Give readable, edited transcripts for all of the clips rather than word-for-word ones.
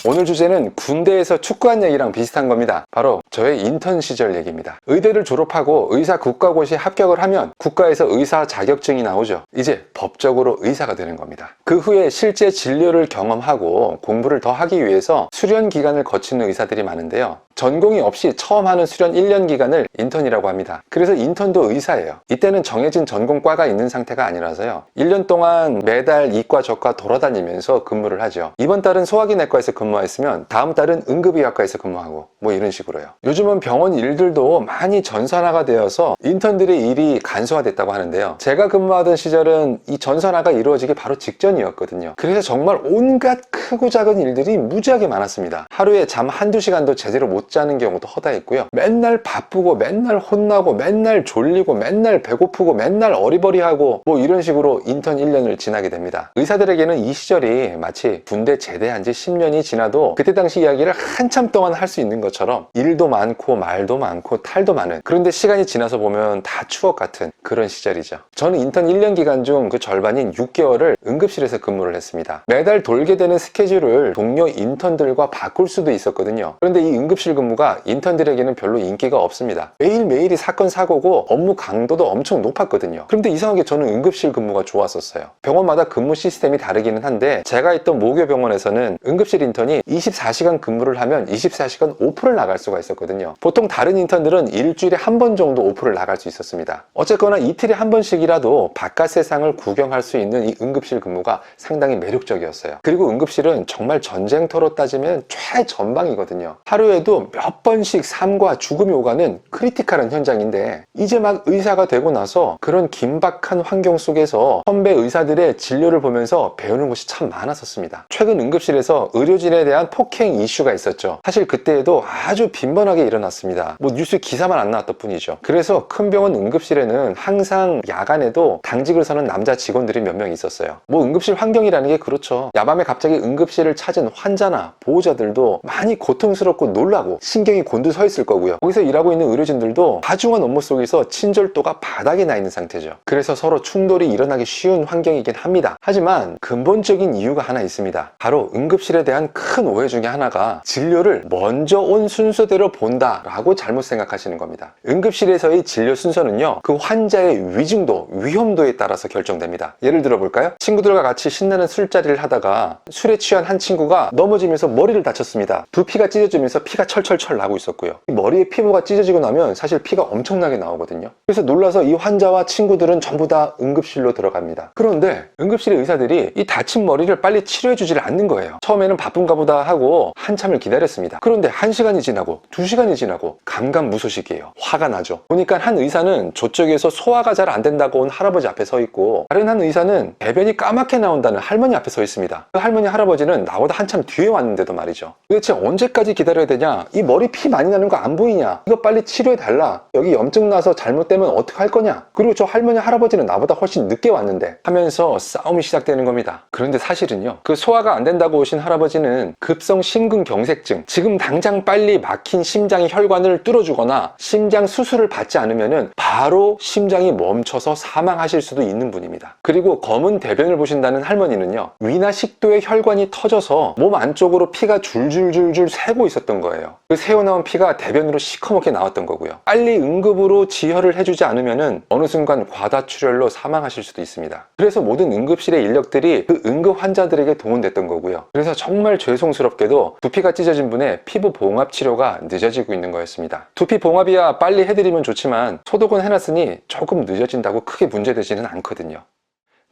오늘 주제는 군대에서 축구한 얘기랑 비슷한 겁니다. 바로 저의 인턴 시절 얘기입니다. 의대를 졸업하고 의사 국가고시에 합격을 하면 국가에서 의사 자격증이 나오죠. 이제 법적으로 의사가 되는 겁니다. 그 후에 실제 진료를 경험하고 공부를 더 하기 위해서 수련 기간을 거치는 의사들이 많은데요. 전공이 없이 처음 하는 수련 1년 기간을 인턴이라고 합니다. 그래서 인턴도 의사예요. 이때는 정해진 전공과가 있는 상태가 아니라서요. 1년 동안 매달 이과 저과 돌아다니면서 근무를 하죠. 이번 달은 소화기 내과에서 근무했으면 다음 달은 응급의학과에서 근무하고 뭐 이런 식으로요. 요즘은 병원 일들도 많이 전산화가 되어서 인턴들의 일이 간소화됐다고 하는데요. 제가 근무하던 시절은 이 전산화가 이루어지기 바로 직전이었거든요. 그래서 정말 온갖 크고 작은 일들이 무지하게 많았습니다. 하루에 잠 한두 시간도 제대로 못 자는 경우도 허다했고요. 맨날 바쁘고 맨날 혼나고 맨날 졸리고 맨날 배고프고 맨날 어리버리하고 뭐 이런 식으로 인턴 1년을 지나게 됩니다. 의사들에게는 이 시절이 마치 군대 제대한 지 10년이 지나도 그때 당시 이야기를 한참 동안 할 수 있는 것처럼 일도 많고 말도 많고 탈도 많은, 그런데 시간이 지나서 보면 다 추억 같은 그런 시절이죠. 저는 인턴 1년 기간 중 그 절반인 6개월을 응급실에서 근무를 했습니다. 매달 돌게 되는 스케줄을 동료 인턴들과 바꿀 수도 있었거든요. 그런데 이 응급실 근무가 인턴들에게는 별로 인기가 없습니다. 매일매일이 사건 사고고 업무 강도도 엄청 높았거든요. 그런데 이상하게 저는 응급실 근무가 좋았었어요. 병원마다 근무 시스템이 다르기는 한데 제가 있던 모교 병원에서는 응급실 인턴이 24시간 근무를 하면 24시간 오프를 나갈 수가 있었거든요. 보통 다른 인턴들은 일주일에 한 번 정도 오프를 나갈 수 있었습니다. 어쨌거나 이틀에 한 번씩이라도 바깥 세상을 구경할 수 있는 이 응급실 근무가 상당히 매력적이었어요. 그리고 응급실은 정말 전쟁터로 따지면 최전방이거든요. 하루에도 몇 번씩 삶과 죽음이 오가는 크리티컬한 현장인데 이제 막 의사가 되고 나서 그런 긴박한 환경 속에서 선배 의사들의 진료를 보면서 배우는 것이 참 많았었습니다. 최근 응급실에서 의료진에 대한 폭행 이슈가 있었죠. 사실 그때에도 아주 빈번하게 일어났습니다. 뭐 뉴스 기사만 안 나왔던 뿐이죠. 그래서 큰 병원 응급실에는 항상 야간에도 당직을 서는 남자 직원들이 몇 명 있었어요. 뭐 응급실 환경이라는 게 그렇죠. 야밤에 갑자기 응급실을 찾은 환자나 보호자들도 많이 고통스럽고 놀라고 신경이 곤두서 있을 거고요. 거기서 일하고 있는 의료진들도 다중한 업무 속에서 친절도가 바닥에 나 있는 상태죠. 그래서 서로 충돌이 일어나기 쉬운 환경이긴 합니다. 하지만 근본적인 이유가 하나 있습니다. 바로 응급실에 대한 큰 오해 중에 하나가 진료를 먼저 온 순서대로 본다라고 잘못 생각하시는 겁니다. 응급실에서의 진료 순서는요, 그 환자의 위중도, 위험도에 따라서 결정됩니다. 예를 들어 볼까요? 친구들과 같이 신나는 술자리를 하다가 술에 취한 한 친구가 넘어지면서 머리를 다쳤습니다. 두피가 찢어지면서 피가 철철철 나고 있었고요. 머리에 피부가 찢어지고 나면 사실 피가 엄청나게 나오거든요. 그래서 놀라서 이 환자와 친구들은 전부 다 응급실로 들어갑니다. 그런데 응급실의 의사들이 이 다친 머리를 빨리 치료해 주질 않는 거예요. 처음에는 바쁜가 보다 하고 한참을 기다렸습니다. 그런데 1시간이 지나고 2시간이 지나고 감감무소식이에요. 화가 나죠. 보니까 한 의사는 저쪽에서 소화가 잘 안 된다고 온 할아버지 앞에 서 있고, 다른 한 의사는 배변이 까맣게 나온다는 할머니 앞에 서 있습니다. 그 할머니 할아버지는 나보다 한참 뒤에 왔는데도 말이죠. 도대체 언제까지 기다려야 되냐? 이 머리 피 많이 나는 거 안 보이냐? 이거 빨리 치료해 달라. 여기 염증 나서 잘못되면 어떻게 할 거냐? 그리고 저 할머니 할아버지는 나보다 훨씬 늦게 왔는데 하면서 싸움이 시작되는 겁니다. 그런데 사실은요, 그 소화가 안 된다고 오신 할아버지는 급성 심근경색증, 지금 당장 빨리 막힌 심장의 혈관을 뚫어주거나 심장 수술을 받지 않으면은 바로 심장이 멈춰서 사망하실 수도 있는 분입니다. 그리고 검은 대변을 보신다는 할머니는요, 위나 식도의 혈관이 터져서 몸 안쪽으로 피가 줄줄줄줄 새고 있었던 거예요. 그 새어나온 피가 대변으로 시커멓게 나왔던 거고요. 빨리 응급으로 지혈을 해주지 않으면은 어느 순간 과다출혈로 사망하실 수도 있습니다. 그래서 모든 응급실의 인력들이 그 응급 환자들에게 동원됐던 거고요. 그래서 정말 죄송스럽게도 두피가 찢어진 분의 피부 봉합 치료가 늦어지고 있는 거였습니다. 두피 봉합이야 빨리 해드리면 좋지만 소독은 해놨으니 조금 늦어진다고 크게 문제되지는 않거든요.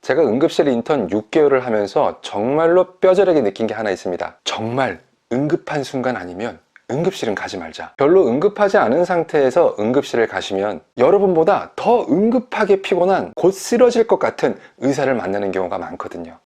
제가 응급실 인턴 6개월을 하면서 정말로 뼈저리게 느낀 게 하나 있습니다. 정말 응급한 순간 아니면 응급실은 가지 말자. 별로 응급하지 않은 상태에서 응급실을 가시면 여러분보다 더 응급하게 피곤한 곧 쓰러질 것 같은 의사를 만나는 경우가 많거든요.